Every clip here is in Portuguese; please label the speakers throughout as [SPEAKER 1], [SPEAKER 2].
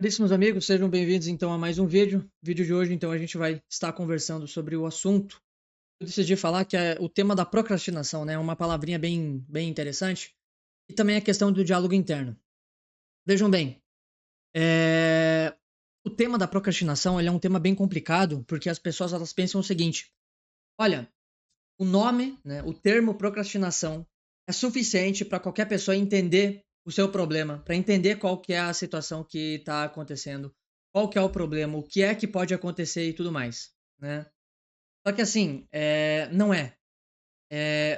[SPEAKER 1] Caríssimos amigos, sejam bem-vindos então a mais um vídeo. Vídeo de hoje, então, a gente vai estar conversando sobre o assunto. Eu decidi falar que é o tema da procrastinação, né? Uma palavrinha bem interessante. E também a questão do diálogo interno. Vejam bem, o tema da procrastinação ele é um tema bem complicado, porque as pessoas elas pensam o seguinte: olha, o nome, né, o termo procrastinação é suficiente para qualquer pessoa entender o seu problema, para entender qual que é a situação que está acontecendo, qual que é o problema, o que é que pode acontecer e tudo mais, né? Só que assim, não é.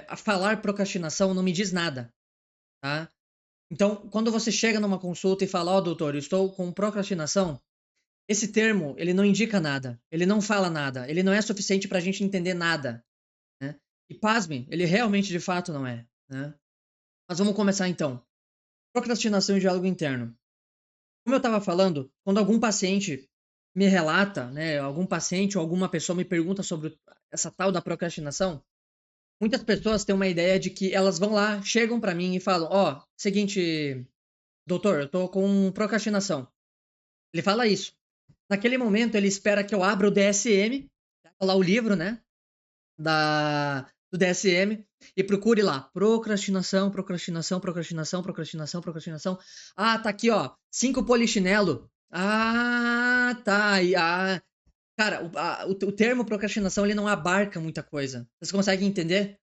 [SPEAKER 1] A falar procrastinação não me diz nada, tá? Então, quando você chega numa consulta e fala, ó, doutor, eu estou com procrastinação, esse termo, ele não indica nada, ele não fala nada, ele não é suficiente para a gente entender nada, né? E pasme, ele realmente de fato não é, né? Mas vamos começar então. Procrastinação e diálogo interno. Como eu estava falando, quando algum paciente me relata, né, algum paciente ou alguma pessoa me pergunta sobre essa tal da procrastinação, muitas pessoas têm uma ideia de que elas vão lá, chegam para mim e falam: ó, seguinte, doutor, eu tô com procrastinação. Ele fala isso. Naquele momento, ele espera que eu abra o DSM, lá o livro, né? Do DSM e procure lá procrastinação, procrastinação, procrastinação, procrastinação, procrastinação. Ah, tá aqui, ó, 5 polichinelo. Ah, tá. Cara, o termo procrastinação ele não abarca muita coisa. Vocês conseguem entender?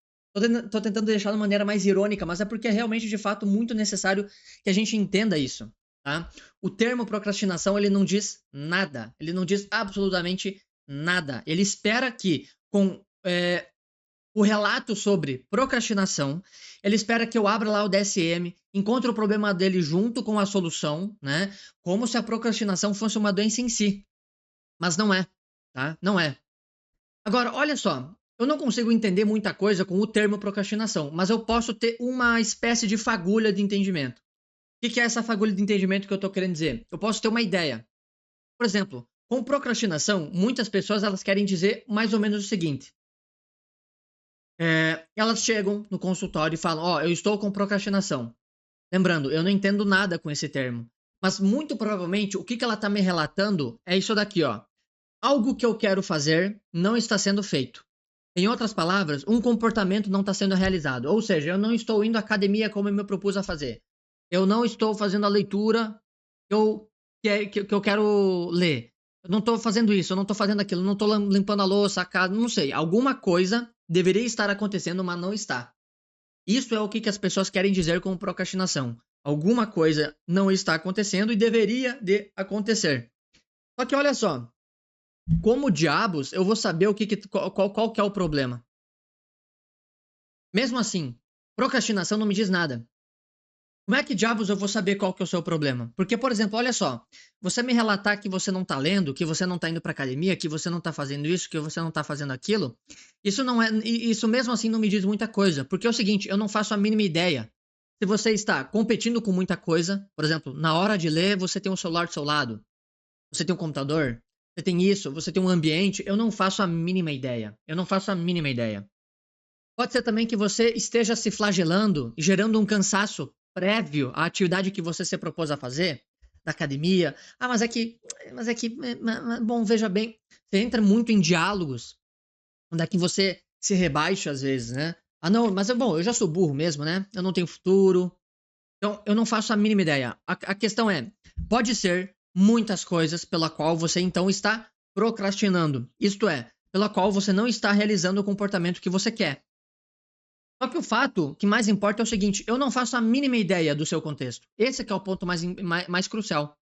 [SPEAKER 1] Tô tentando deixar de maneira mais irônica, mas é porque é realmente, de fato, muito necessário que a gente entenda isso, tá? O termo procrastinação, ele não diz nada. Ele não diz absolutamente nada. Ele espera que, com o relato sobre procrastinação, ele espera que eu abra lá o DSM, encontre o problema dele junto com a solução, né? Como se a procrastinação fosse uma doença em si. Mas não é, tá? Não é. Agora, olha só, eu não consigo entender muita coisa com o termo procrastinação, mas eu posso ter uma espécie de fagulha de entendimento. O que é essa fagulha de entendimento que eu estou querendo dizer? Eu posso ter uma ideia. Por exemplo, com procrastinação, muitas pessoas elas querem dizer mais ou menos o seguinte: elas chegam no consultório e falam: ó, eu estou com procrastinação. Lembrando, eu não entendo nada com esse termo, mas muito provavelmente o que ela está me relatando é isso daqui, ó. Algo que eu quero fazer não está sendo feito. Em outras palavras, um comportamento não está sendo realizado. Ou seja, eu não estou indo à academia como eu me propus a fazer. Eu não estou fazendo a leitura que eu quero ler. Eu não estou fazendo isso, eu não estou fazendo aquilo, eu não estou limpando a louça, a casa, não sei. Alguma coisa deveria estar acontecendo, mas não está. Isso é o que as pessoas querem dizer com procrastinação. Alguma coisa não está acontecendo e deveria de acontecer. Só que olha só, como diabos eu vou saber qual que é o problema? Mesmo assim, procrastinação não me diz nada. Como é que diabos eu vou saber qual que é o seu problema? Porque, por exemplo, olha só, você me relatar que você não tá lendo, que você não tá indo pra academia, que você não tá fazendo isso, que você não tá fazendo aquilo, isso não é, isso mesmo assim não me diz muita coisa, porque é o seguinte, eu não faço a mínima ideia. Se você está competindo com muita coisa, por exemplo, na hora de ler, você tem um celular do seu lado, você tem um computador, você tem isso, você tem um ambiente, eu não faço a mínima ideia. Eu não faço a mínima ideia. Pode ser também que você esteja se flagelando e gerando um cansaço prévio à atividade que você se propôs a fazer, da academia. Ah, bom, veja bem, você entra muito em diálogos, onde é que você se rebaixa às vezes, né? Ah, não, mas é bom, eu já sou burro mesmo, né? Eu não tenho futuro. Então, eu não faço a mínima ideia. A questão é, pode ser muitas coisas pela qual você então está procrastinando. Isto é, pela qual você não está realizando o comportamento que você quer. Só que o fato que mais importa é o seguinte: eu não faço a mínima ideia do seu contexto. Esse que é o ponto mais crucial.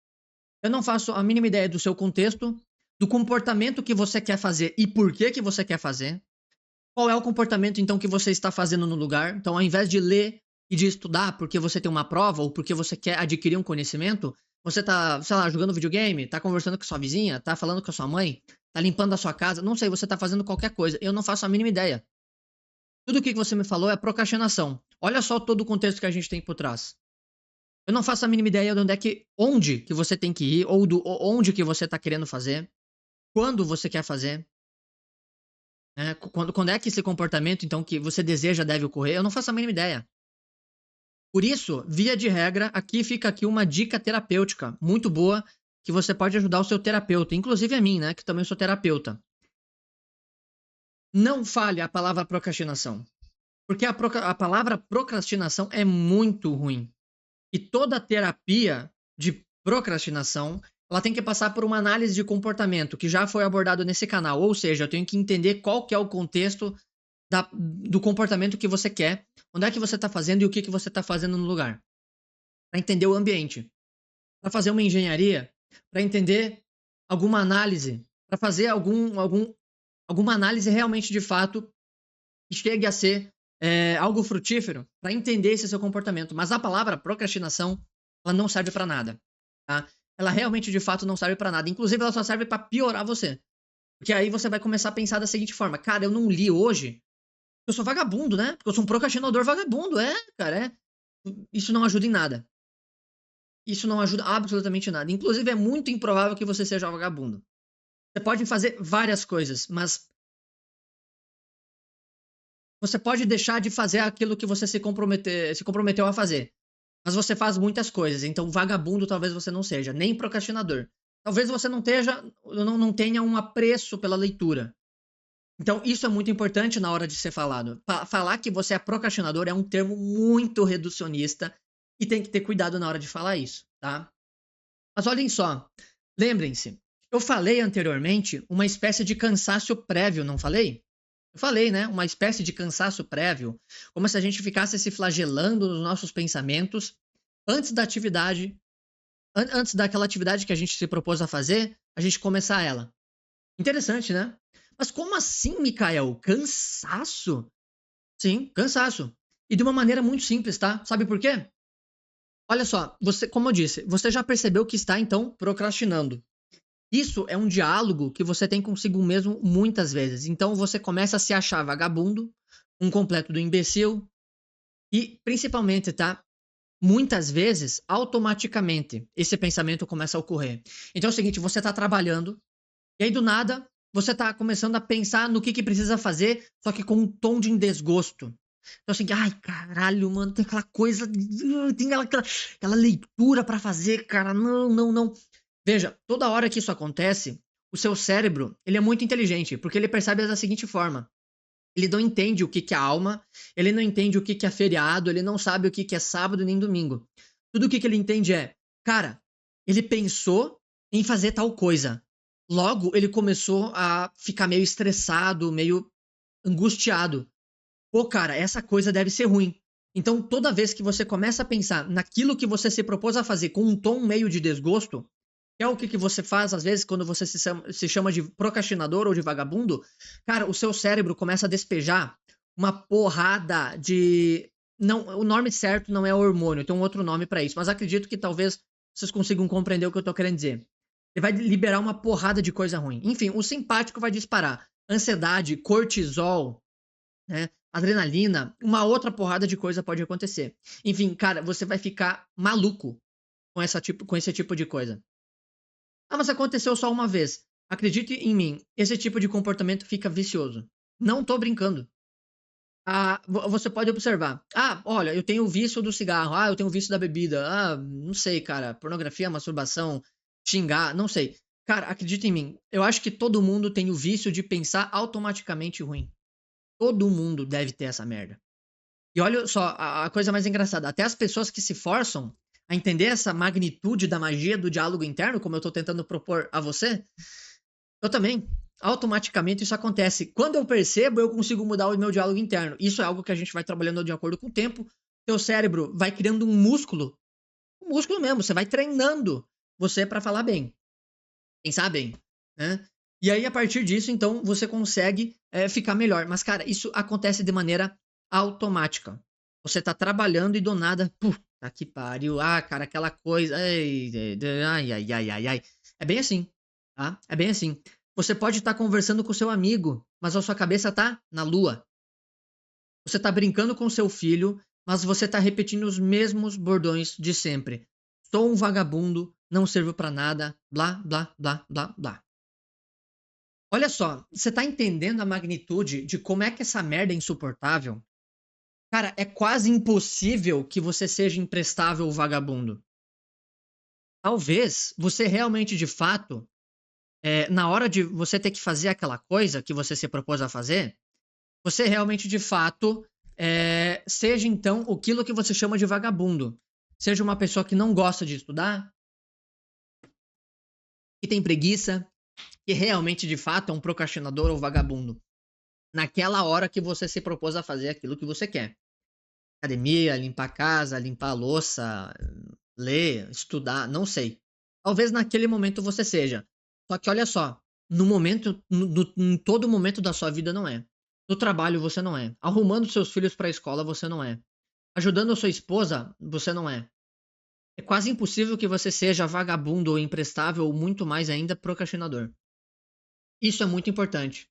[SPEAKER 1] Eu não faço a mínima ideia do seu contexto, do comportamento que você quer fazer e por que você quer fazer. Qual é o comportamento então que você está fazendo no lugar? Então, ao invés de ler e de estudar porque você tem uma prova ou porque você quer adquirir um conhecimento, você tá, sei lá, jogando videogame, tá conversando com a sua vizinha, tá falando com a sua mãe, tá limpando a sua casa, não sei, você tá fazendo qualquer coisa. Eu não faço a mínima ideia. Tudo o que você me falou é procrastinação. Olha só todo o contexto que a gente tem por trás. Eu não faço a mínima ideia de onde que você tem que ir, ou onde que você está querendo fazer, quando você quer fazer, né? Quando é que esse comportamento, então, que você deseja deve ocorrer, eu não faço a mínima ideia. Por isso, via de regra, aqui fica aqui uma dica terapêutica muito boa que você pode ajudar o seu terapeuta, inclusive a mim, né, que também sou terapeuta. Não fale a palavra procrastinação, porque a palavra procrastinação é muito ruim. E toda terapia de procrastinação, ela tem que passar por uma análise de comportamento, que já foi abordado nesse canal. Ou seja, eu tenho que entender qual que é o contexto do comportamento que você quer, onde é que você está fazendo e o que, que você está fazendo no lugar. Para entender o ambiente. Para fazer uma engenharia, para entender alguma análise, para fazer alguma análise realmente de fato que chegue a ser algo frutífero, para entender esse seu comportamento. Mas a palavra procrastinação, ela não serve para nada, tá? Ela realmente de fato não serve para nada. Inclusive, ela só serve para piorar você. Porque aí você vai começar a pensar da seguinte forma: cara, eu não li hoje, eu sou vagabundo, né? Porque eu sou um procrastinador vagabundo, cara, é. Isso não ajuda em nada. Isso não ajuda absolutamente nada. Inclusive, é muito improvável que você seja vagabundo. Você pode fazer várias coisas, mas você pode deixar de fazer aquilo que você se comprometeu a fazer. Mas você faz muitas coisas, então vagabundo talvez você não seja, nem procrastinador. Talvez você não tenha um apreço pela leitura. Então, isso é muito importante na hora de ser falado. Falar que você é procrastinador é um termo muito reducionista e tem que ter cuidado na hora de falar isso, tá? Mas olhem só, lembrem-se, eu falei anteriormente uma espécie de cansaço prévio, não falei? Eu falei, né? Uma espécie de cansaço prévio, como se a gente ficasse se flagelando nos nossos pensamentos antes da atividade, antes daquela atividade que a gente se propôs a fazer, a gente começar ela. Interessante, né? Mas como assim, Mikael? Cansaço? Sim, cansaço. E de uma maneira muito simples, tá? Sabe por quê? Olha só, você, como eu disse, você já percebeu que está então procrastinando. Isso é um diálogo que você tem consigo mesmo muitas vezes. Então você começa a se achar vagabundo, um completo do imbecil e principalmente, tá? Muitas vezes, automaticamente, esse pensamento começa a ocorrer. Então é o seguinte, você está trabalhando e aí do nada você está começando a pensar no que precisa fazer, só que com um tom de desgosto. Então assim, ai caralho, mano, tem aquela coisa, tem aquela leitura para fazer, cara, não, não, não. Veja, toda hora que isso acontece, o seu cérebro, ele é muito inteligente, porque ele percebe da seguinte forma: ele não entende o que é alma, ele não entende o que é feriado, ele não sabe o que é sábado nem domingo. Tudo o que ele entende é, cara, ele pensou em fazer tal coisa. Logo, ele começou a ficar meio estressado, meio angustiado. Pô, cara, essa coisa deve ser ruim. Então, toda vez que você começa a pensar naquilo que você se propôs a fazer com um tom meio de desgosto, que é o que você faz, às vezes, quando você se chama de procrastinador ou de vagabundo, cara, o seu cérebro começa a despejar uma porrada de. Não, o nome certo não é hormônio, tem um outro nome para isso, mas acredito que talvez vocês consigam compreender o que eu tô querendo dizer. Ele vai liberar uma porrada de coisa ruim. Enfim, o simpático vai disparar ansiedade, cortisol, né? Adrenalina, uma outra porrada de coisa pode acontecer. Enfim, cara, você vai ficar maluco com esse tipo de coisa. Ah, mas aconteceu só uma vez. Acredite em mim, esse tipo de comportamento fica vicioso. Não tô brincando. Ah, você pode observar. Ah, olha, eu tenho o vício do cigarro. Ah, eu tenho o vício da bebida. Ah, não sei, cara. Pornografia, masturbação, xingar, não sei. Cara, acredite em mim. Eu acho que todo mundo tem o vício de pensar automaticamente ruim. Todo mundo deve ter essa merda. E olha só, a coisa mais engraçada, até as pessoas que se forçam a entender essa magnitude da magia do diálogo interno, como eu tô tentando propor a você, eu também. Automaticamente isso acontece. Quando eu percebo, eu consigo mudar o meu diálogo interno. Isso é algo que a gente vai trabalhando de acordo com o tempo. Seu cérebro vai criando um músculo mesmo, você vai treinando você para falar bem, pensar bem, né? E aí, a partir disso, então, você consegue ficar melhor. Mas, cara, isso acontece de maneira automática. Você tá trabalhando e do nada, puta que pariu. Ah, cara, aquela coisa. Ai, ai, ai, ai, ai. É bem assim, tá? É bem assim. Você pode estar conversando com seu amigo, mas a sua cabeça tá na lua. Você tá brincando com seu filho, mas você tá repetindo os mesmos bordões de sempre. Sou um vagabundo, não sirvo pra nada, blá, blá, blá, blá, blá. Olha só, você tá entendendo a magnitude de como é que essa merda é insuportável? Cara, é quase impossível que você seja imprestável ou vagabundo. Talvez você realmente, de fato, na hora de você ter que fazer aquela coisa que você se propôs a fazer, você realmente, de fato, seja então aquilo que você chama de vagabundo. Seja uma pessoa que não gosta de estudar, que tem preguiça, que realmente, de fato, é um procrastinador ou vagabundo. Naquela hora que você se propôs a fazer aquilo que você quer. Academia, limpar a casa, limpar a louça, ler, estudar, não sei. Talvez naquele momento você seja. Só que olha só, no momento, em todo momento da sua vida não é. No trabalho você não é. Arrumando seus filhos para a escola você não é. Ajudando a sua esposa você não é. É quase impossível que você seja vagabundo ou imprestável ou muito mais ainda procrastinador. Isso é muito importante.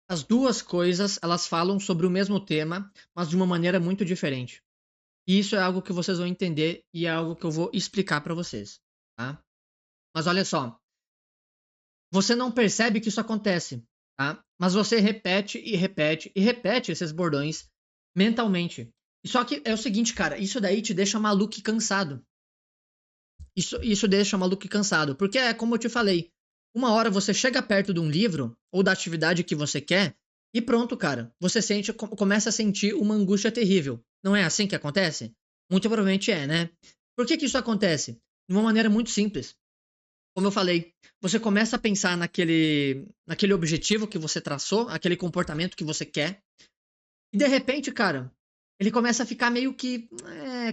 [SPEAKER 1] As duas coisas, elas falam sobre o mesmo tema, mas de uma maneira muito diferente. E isso é algo que vocês vão entender e é algo que eu vou explicar para vocês, tá? Mas olha só, você não percebe que isso acontece, tá? Mas você repete e repete e repete esses bordões mentalmente. E só que é o seguinte, cara, isso daí te deixa maluco e cansado. Isso deixa maluco e cansado, porque é como eu te falei, uma hora você chega perto de um livro ou da atividade que você quer e pronto, cara, você começa a sentir uma angústia terrível. Não é assim que acontece? Muito provavelmente é, né? Por que que isso acontece? De uma maneira muito simples. Como eu falei, você começa a pensar naquele objetivo que você traçou, aquele comportamento que você quer, e de repente, cara, ele começa a ficar meio que.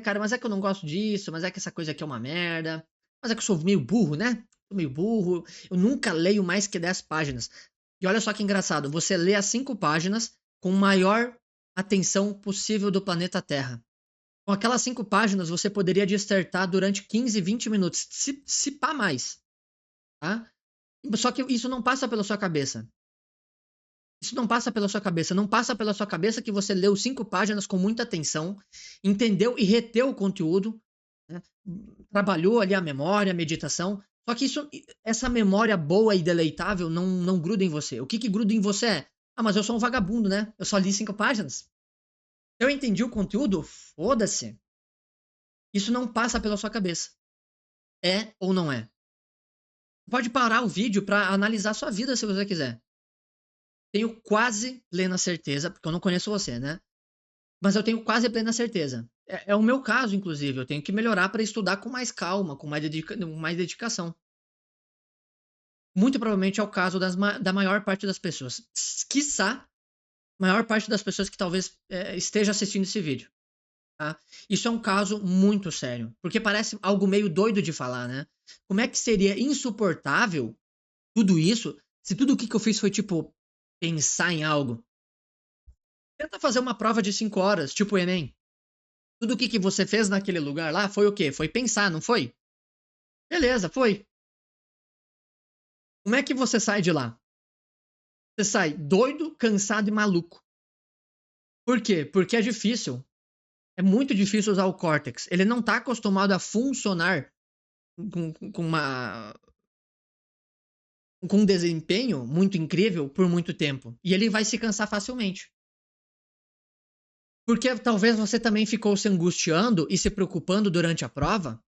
[SPEAKER 1] Cara, mas é que eu não gosto disso, mas é que essa coisa aqui é uma merda. Mas é que eu sou meio burro, né? Sou meio burro. Eu nunca leio mais que 10 páginas. E olha só que engraçado, você lê as 5 páginas com maior atenção possível do planeta Terra. Com aquelas 5 páginas, você poderia dissertar durante 15, 20 minutos, se pá mais, tá? Só que isso não passa pela sua cabeça. Isso não passa pela sua cabeça. Não passa pela sua cabeça que você leu 5 páginas com muita atenção, entendeu e reteu o conteúdo, né? Trabalhou ali a memória, a meditação. Só que essa memória boa e deleitável não gruda em você. O que gruda em você é: ah, mas eu sou um vagabundo, né? Eu só li 5 páginas. Eu entendi o conteúdo? Foda-se. Isso não passa pela sua cabeça. É ou não é? Pode parar o vídeo para analisar a sua vida se você quiser. Tenho quase plena certeza, porque eu não conheço você, né? Mas eu tenho quase plena certeza. É o meu caso, inclusive. Eu tenho que melhorar para estudar com mais calma, com mais dedicação. Muito provavelmente é o caso da maior parte das pessoas. Quiçá, maior parte das pessoas que talvez esteja assistindo esse vídeo. Tá? Isso é um caso muito sério. Porque parece algo meio doido de falar, né? Como é que seria insuportável tudo isso se tudo o que eu fiz foi, tipo, pensar em algo? Tenta fazer uma prova de 5 horas, tipo o Enem. Tudo o que você fez naquele lugar lá foi o quê? Foi pensar, não foi? Beleza, foi. Como é que você sai de lá? Você sai doido, cansado e maluco. Por quê? Porque é difícil. É muito difícil usar o córtex. Ele não está acostumado a funcionar com com um desempenho muito incrível por muito tempo. E ele vai se cansar facilmente. Porque talvez você também ficou se angustiando e se preocupando durante a prova.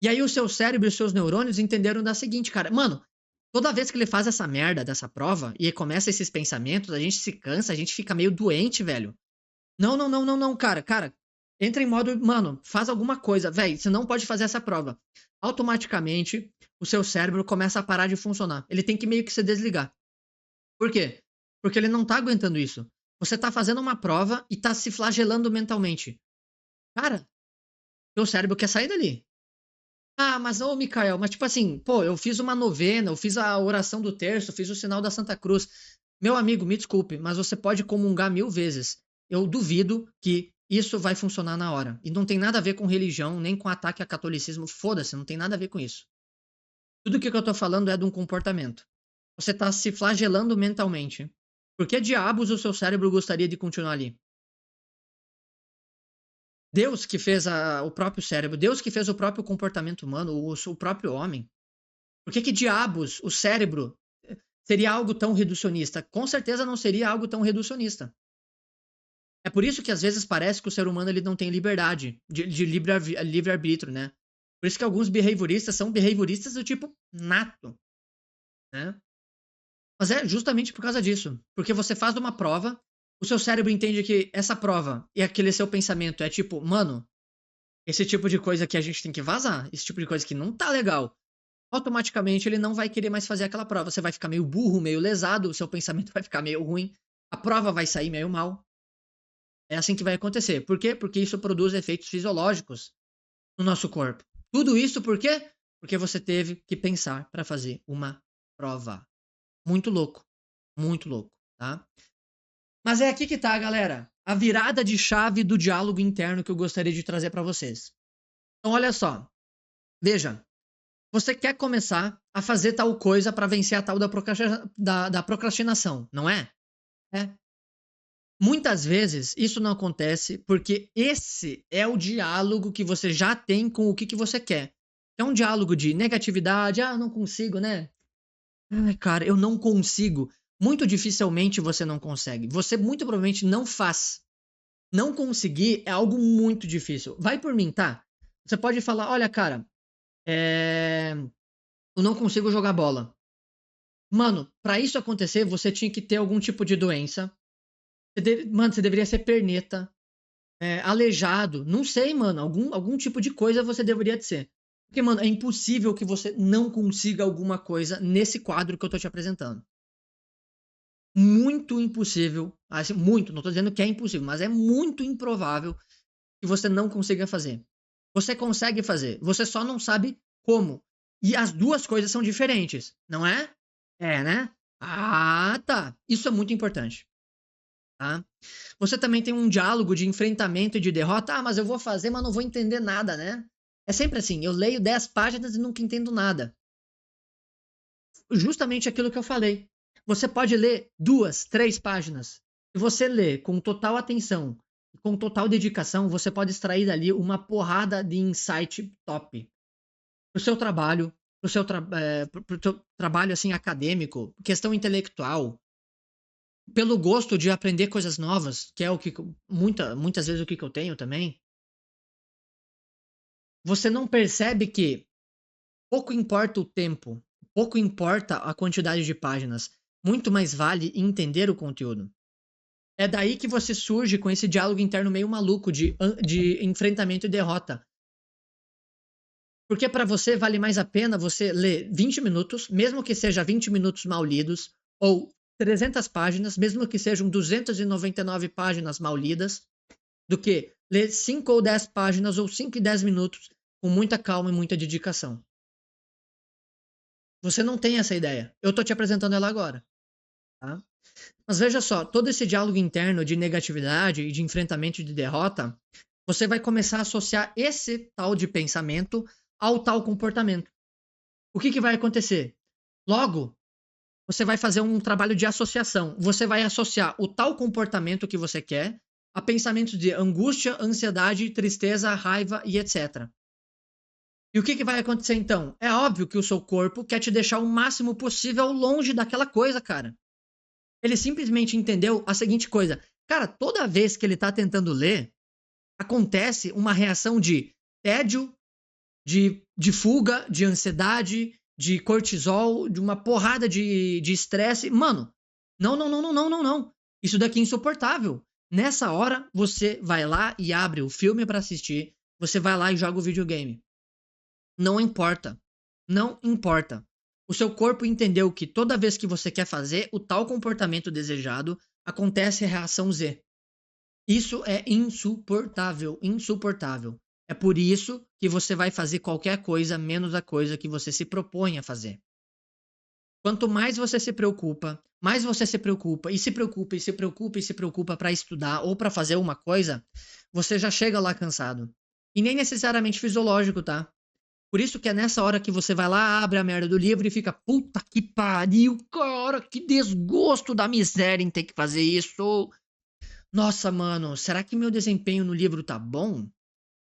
[SPEAKER 1] E aí o seu cérebro e os seus neurônios entenderam da seguinte, cara, mano, toda vez que ele faz essa merda dessa prova e começa esses pensamentos, a gente se cansa, a gente fica meio doente, velho. Não, não, não, não, não, cara, cara. Entra em modo, mano, faz alguma coisa, velho, você não pode fazer essa prova. Automaticamente, o seu cérebro começa a parar de funcionar. Ele tem que meio que se desligar. Por quê? Porque ele não tá aguentando isso. Você tá fazendo uma prova e tá se flagelando mentalmente. Cara, seu cérebro quer sair dali. Ah, mas ô, Mikael, mas tipo assim, pô, eu fiz uma novena, eu fiz a oração do terço, eu fiz o sinal da Santa Cruz. Meu amigo, me desculpe, mas você pode comungar 1000 vezes. Eu duvido que isso vai funcionar na hora. E não tem nada a ver com religião, nem com ataque a catolicismo. Foda-se, não tem nada a ver com isso. Tudo que eu tô falando é de um comportamento. Você tá se flagelando mentalmente. Por que diabos o seu cérebro gostaria de continuar ali? Deus que fez o próprio cérebro, Deus que fez o próprio comportamento humano, o próprio homem. Por que diabos o cérebro seria algo tão reducionista? Com certeza não seria algo tão reducionista. É por isso que às vezes parece que o ser humano ele não tem liberdade de livre-arbítrio, né? Por isso que alguns behavioristas são behavioristas do tipo nato, né? Mas é justamente por causa disso. Porque você faz uma prova, o seu cérebro entende que essa prova e aquele seu pensamento é tipo, mano, esse tipo de coisa que a gente tem que vazar, esse tipo de coisa que não tá legal. Automaticamente ele não vai querer mais fazer aquela prova. Você vai ficar meio burro, meio lesado, o seu pensamento vai ficar meio ruim, a prova vai sair meio mal. É assim que vai acontecer. Por quê? Porque isso produz efeitos fisiológicos no nosso corpo. Tudo isso por quê? Porque você teve que pensar para fazer uma prova. Muito louco. Muito louco, tá? Mas é aqui que tá, galera. A virada de chave do diálogo interno que eu gostaria de trazer para vocês. Então, olha só. Veja. Você quer começar a fazer tal coisa para vencer a tal da procrastinação, não é? É. Muitas vezes isso não acontece porque esse é o diálogo que você já tem com o que você quer. É um diálogo de negatividade, ah, eu não consigo, né? Ai, cara, eu não consigo. Muito dificilmente você não consegue. Você muito provavelmente não faz. Não conseguir é algo muito difícil. Vai por mim, tá? Você pode falar, olha, cara, eu não consigo jogar bola. Mano, pra isso acontecer, você tinha que ter algum tipo de doença. Mano, você deveria ser perneta, aleijado. Não sei, mano. Algum tipo de coisa você deveria de ser. Porque, mano, é impossível que você não consiga alguma coisa nesse quadro que eu tô te apresentando. Muito impossível. Assim, muito. Não tô dizendo que é impossível, mas é muito improvável que você não consiga fazer. Você consegue fazer. Você só não sabe como. E as duas coisas são diferentes, não é? É, né? Ah, tá. Isso é muito importante, tá? Você também tem um diálogo de enfrentamento e de derrota. Ah, mas eu vou fazer, mas não vou entender nada, né? É sempre assim, eu leio 10 páginas e nunca entendo nada. Justamente aquilo que eu falei. Você pode ler 2, 3 páginas. Se você lê com total atenção, com total dedicação, você pode extrair dali uma porrada de insight top pro seu trabalho, pro seu trabalho assim acadêmico, questão intelectual, pelo gosto de aprender coisas novas, que é o que muitas vezes o que eu tenho também. Você não percebe que pouco importa o tempo, pouco importa a quantidade de páginas, muito mais vale entender o conteúdo. É daí que você surge com esse diálogo interno meio maluco de enfrentamento e derrota. Porque para você vale mais a pena você ler 20 minutos, mesmo que seja 20 minutos mal lidos, ou 300 páginas, mesmo que sejam 299 páginas mal lidas, do que ler 5 ou 10 páginas ou 5 e 10 minutos com muita calma e muita dedicação. Você não tem essa ideia. Eu tô te apresentando ela agora, tá? Mas veja só, todo esse diálogo interno de negatividade e de enfrentamento e de derrota, você vai começar a associar esse tal de pensamento ao tal comportamento. O que vai acontecer? Logo, você vai fazer um trabalho de associação. Você vai associar o tal comportamento que você quer a pensamentos de angústia, ansiedade, tristeza, raiva e etc. E o que vai acontecer então? É óbvio que o seu corpo quer te deixar o máximo possível longe daquela coisa, cara. Ele simplesmente entendeu a seguinte coisa. Cara, toda vez que ele tá tentando ler, acontece uma reação de tédio, de fuga, de ansiedade, de cortisol, de uma porrada de estresse. Mano, não, não, não, não, não, não, não. Isso daqui é insuportável. Nessa hora, você vai lá e abre o filme para assistir. Você vai lá e joga o videogame. Não importa. Não importa. O seu corpo entendeu que toda vez que você quer fazer o tal comportamento desejado, acontece a reação Z. Isso é insuportável, insuportável. É por isso que você vai fazer qualquer coisa menos a coisa que você se propõe a fazer. Quanto mais você se preocupa e se preocupa e se preocupa e se preocupa para estudar ou para fazer uma coisa, você já chega lá cansado. E nem necessariamente fisiológico, tá? Por isso que é nessa hora que você vai lá, abre a merda do livro e fica, puta que pariu, cara, que desgosto da miséria em ter que fazer isso. Nossa, mano, será que meu desempenho no livro tá bom?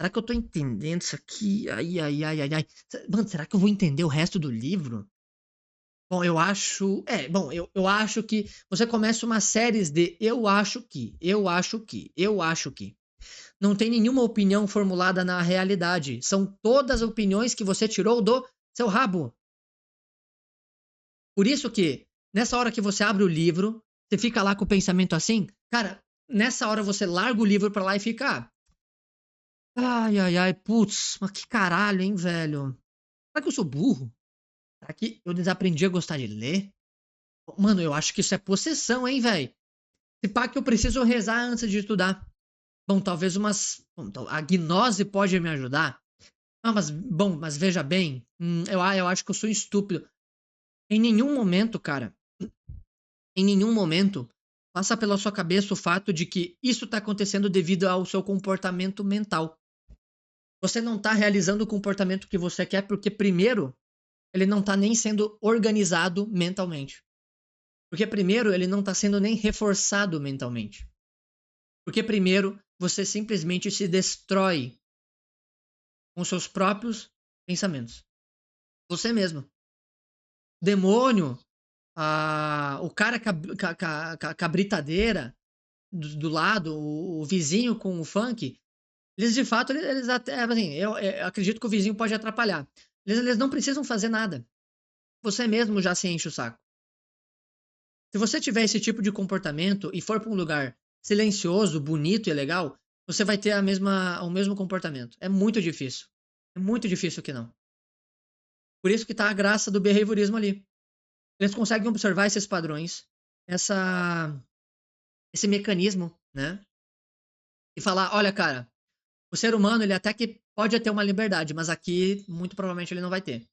[SPEAKER 1] Será que eu tô entendendo isso aqui? Ai, ai, ai, ai, ai. Mano, será que eu vou entender o resto do livro? Bom, eu acho. Eu acho que você começa uma série de eu acho que, eu acho que, eu acho que. Não tem nenhuma opinião formulada na realidade. São todas opiniões que você tirou do seu rabo. Por isso que, nessa hora que você abre o livro, você fica lá com o pensamento assim, cara, nessa hora você larga o livro pra lá e fica, ai, ai, ai, putz, mas que caralho, hein, velho? Será que eu sou burro? Será que eu desaprendi a gostar de ler? Mano, eu acho que isso é possessão, hein, velho? Se pá que eu preciso rezar antes de estudar. Bom, talvez umas. Bom, então, a gnose pode me ajudar. Ah, mas, bom, mas veja bem, eu acho que eu sou estúpido. Em nenhum momento, cara, em nenhum momento passa pela sua cabeça o fato de que isso está acontecendo devido ao seu comportamento mental. Você não está realizando o comportamento que você quer porque, primeiro, ele não está nem sendo organizado mentalmente. Porque, primeiro, ele não está sendo nem reforçado mentalmente. Porque, primeiro, você simplesmente se destrói com seus próprios pensamentos. Você mesmo. Demônio, o cara com a britadeira do lado, o vizinho com o funk, eles de fato, eles até, assim, eu acredito que o vizinho pode atrapalhar. Eles não precisam fazer nada. Você mesmo já se enche o saco. Se você tiver esse tipo de comportamento e for para um lugar silencioso, bonito e legal, você vai ter o mesmo comportamento. É muito difícil. É muito difícil que não. Por isso que tá a graça do behaviorismo ali. Eles conseguem observar esses padrões, essa, esse mecanismo, né? E falar, olha, cara, o ser humano, ele até que pode ter uma liberdade, mas aqui, muito provavelmente, ele não vai ter.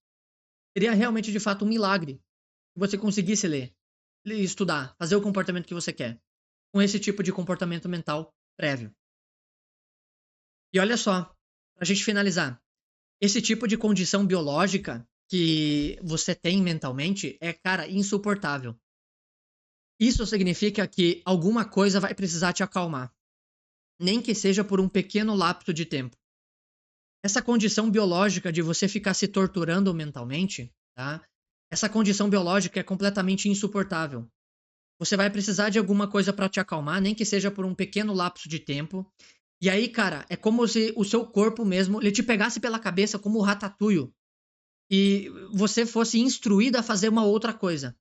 [SPEAKER 1] Seria realmente, de fato, um milagre se você conseguisse ler, estudar, fazer o comportamento que você quer, com esse tipo de comportamento mental prévio. E olha só, pra gente finalizar, esse tipo de condição biológica que você tem mentalmente é, cara, insuportável. Isso significa que alguma coisa vai precisar te acalmar, nem que seja por um pequeno lapso de tempo. Essa condição biológica de você ficar se torturando mentalmente, tá? Essa condição biológica é completamente insuportável. Você vai precisar de alguma coisa para te acalmar, nem que seja por um pequeno lapso de tempo. E aí, cara, é como se o seu corpo mesmo ele te pegasse pela cabeça como o ratatouille e você fosse instruído a fazer uma outra coisa.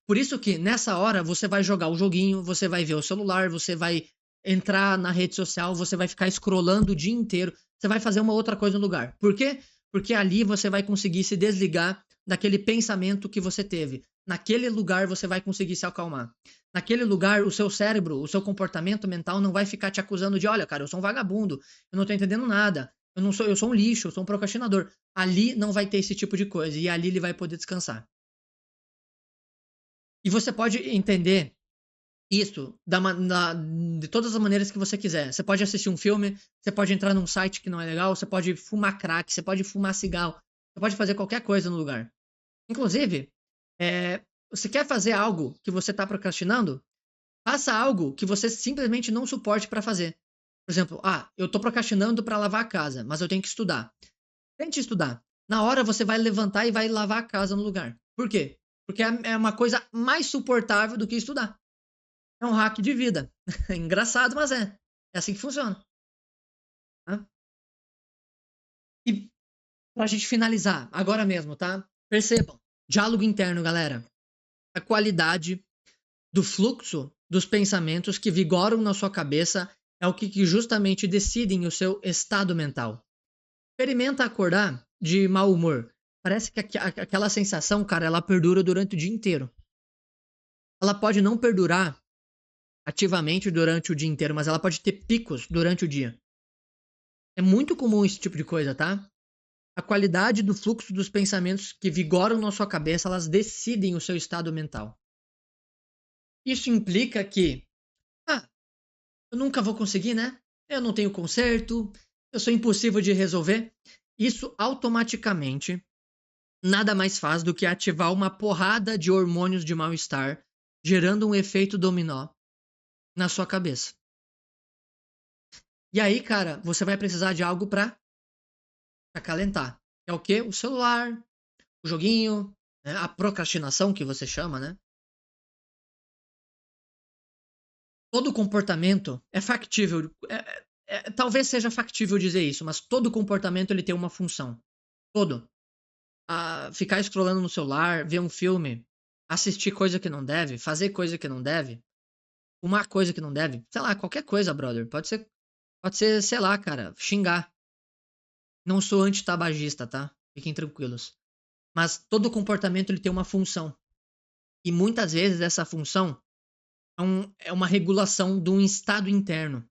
[SPEAKER 1] Por isso que nessa hora você vai jogar o joguinho, você vai ver o celular, você vai entrar na rede social, você vai ficar scrollando o dia inteiro, você vai fazer uma outra coisa no lugar. Por quê? Porque ali você vai conseguir se desligar daquele pensamento que você teve. Naquele lugar você vai conseguir se acalmar. Naquele lugar, o seu cérebro, o seu comportamento mental não vai ficar te acusando de, olha, cara, eu sou um vagabundo, eu não tô entendendo nada, eu sou um lixo, eu sou um procrastinador. Ali não vai ter esse tipo de coisa e ali ele vai poder descansar. E você pode entender isso de todas as maneiras que você quiser. Você pode assistir um filme, você pode entrar num site que não é legal, você pode fumar crack, você pode fumar cigarro, você pode fazer qualquer coisa no lugar. Inclusive, você quer fazer algo que você está procrastinando? Faça algo que você simplesmente não suporte para fazer. Por exemplo, eu estou procrastinando para lavar a casa, mas eu tenho que estudar. Tente estudar. Na hora você vai levantar e vai lavar a casa no lugar. Por quê? Porque é uma coisa mais suportável do que estudar. É um hack de vida. É engraçado, mas é. É assim que funciona. Tá? E pra gente finalizar, agora mesmo, tá? Percebam. Diálogo interno, galera. A qualidade do fluxo dos pensamentos que vigoram na sua cabeça é o que justamente decidem o seu estado mental. Experimenta acordar de mau humor. Parece que aquela sensação, cara, ela perdura durante o dia inteiro. Ela pode não perdurar ativamente durante o dia inteiro, mas ela pode ter picos durante o dia. É muito comum esse tipo de coisa, tá? A qualidade do fluxo dos pensamentos que vigoram na sua cabeça, elas decidem o seu estado mental. Isso implica que, ah, eu nunca vou conseguir, né? Eu não tenho conserto, eu sou impossível de resolver. Isso automaticamente nada mais faz do que ativar uma porrada de hormônios de mal-estar, gerando um efeito dominó na sua cabeça. E aí, cara, você vai precisar de algo para acalentar. É o quê? O celular, o joguinho, né? A procrastinação que você chama, né? Todo comportamento é factível. talvez seja factível dizer isso, mas todo comportamento ele tem uma função. Todo. Ficar scrollando no celular, ver um filme, assistir coisa que não deve, fazer coisa que não deve, fumar coisa que não deve, sei lá, qualquer coisa, brother. Pode ser, sei lá, cara, xingar. Não sou anti-tabagista, tá? Fiquem tranquilos. Mas todo comportamento ele tem uma função. E muitas vezes essa função é uma regulação de um estado interno.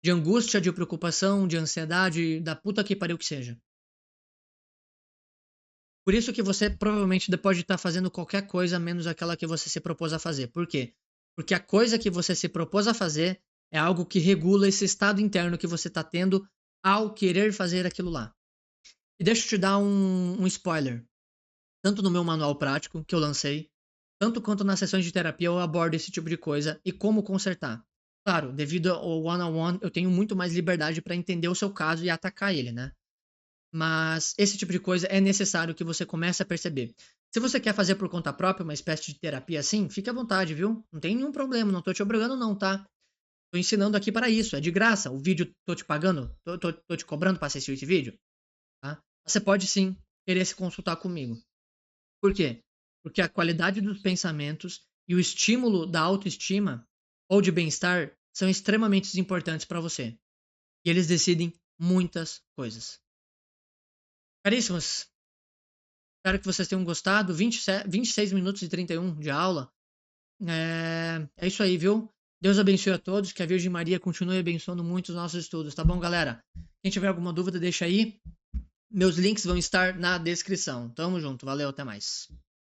[SPEAKER 1] De angústia, de preocupação, de ansiedade, da puta que pariu que seja. Por isso que você provavelmente pode estar fazendo qualquer coisa menos aquela que você se propôs a fazer. Por quê? Porque a coisa que você se propôs a fazer é algo que regula esse estado interno que você está tendo ao querer fazer aquilo lá. E deixa eu te dar um spoiler. Tanto no meu manual prático, que eu lancei, tanto quanto nas sessões de terapia eu abordo esse tipo de coisa e como consertar. Claro, devido ao one-on-one, eu tenho muito mais liberdade para entender o seu caso e atacar ele, né? Mas esse tipo de coisa é necessário que você comece a perceber. Se você quer fazer por conta própria uma espécie de terapia assim, fique à vontade, viu? Não tem nenhum problema, não tô te obrigando não, tá? Tô ensinando aqui para isso, é de graça. O vídeo tô te pagando, tô te cobrando para assistir esse vídeo, tá? Você pode sim querer se consultar comigo. Por quê? Porque a qualidade dos pensamentos e o estímulo da autoestima ou de bem-estar são extremamente importantes para você. E eles decidem muitas coisas. Caríssimos, espero que vocês tenham gostado. 26 minutos e 31 de aula. É isso aí, viu? Deus abençoe a todos. Que a Virgem Maria continue abençoando muito os nossos estudos, tá bom, galera? Quem tiver alguma dúvida, deixa aí. Meus links vão estar na descrição. Tamo junto. Valeu, até mais.